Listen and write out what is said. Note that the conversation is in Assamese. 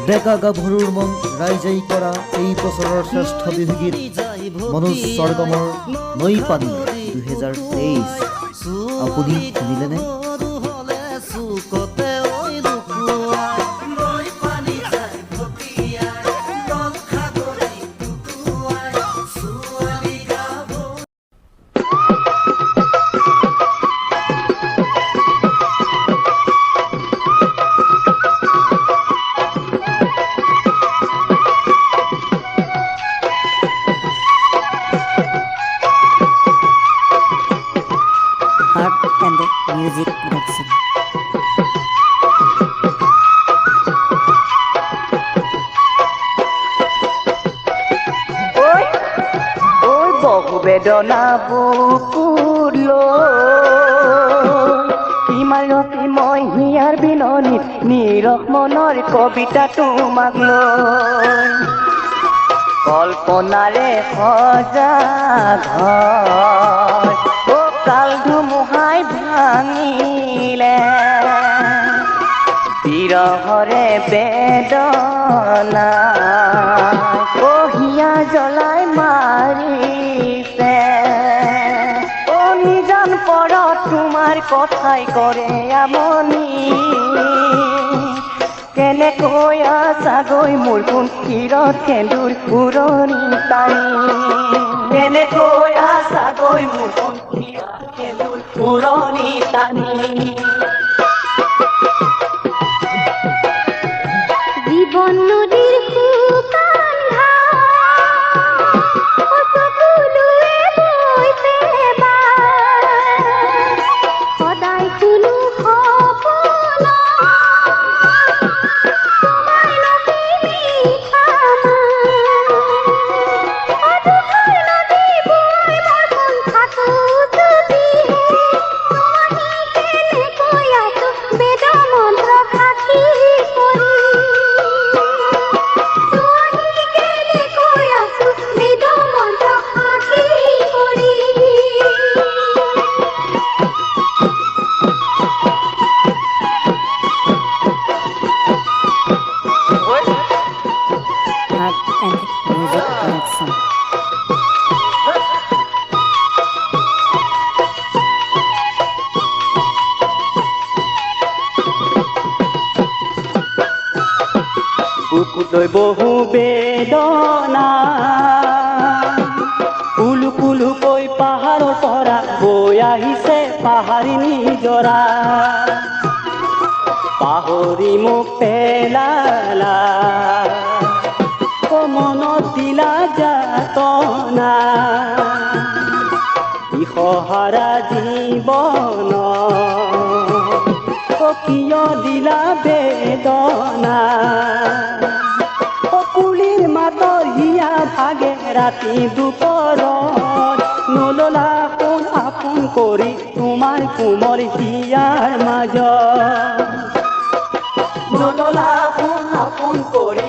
বেকা গাভৰুৰ মন ৰাইজাই কৰা এই বছৰৰ শ্ৰেষ্ঠ বিহুগীত মনোজ স্বৰ্গমৰ নৈ পানী 2023 আপুনি শুনিলেনে? Art and Music Production. ওই বহু বেদনা বুকুলো ইমানতি মই হিয়াৰ বিননিত নিৰস মনৰ কবিতা তোমাক লৈ কল্পনাৰে সজা ঘৰ কাল ধুমুহাই ভাঙিলে বিৰহৰে বেদনা হিয়া জ্বলাই মাৰিছে নিজান পৰত তোমাৰ কথাই কৰে আমনি কেনেকৈ আছাগৈ মোৰ কোন কিৰত সেন্দুৰ পুৰণি টানি কেনেকৈ আছাগৈ মোৰ কোন কিৰত সেন্দুৰ পুৰণি টানি জীবন নদীৰ শুকান ঘাটুৱে বৈছে সদায় কোনো সপোন Art and Music Production. বুকুলৈ বহু বেদনা কুলু কুলুকৈ পাহাৰৰ পৰা বৈ আহিছে পাহাৰী নিজৰা পাহৰি মোক পেলালা মনত দিলা যাতনা ইহহাৰা জীৱন কিয় দিলা বেদনা কুলিৰ মাতৰ হিয়া ভাগে ৰাতি দুপৰত নললা কোন আপোন কৰি তোমাৰ কোমৰ হিয়াৰ মাজত নললা কোন আপোন কৰি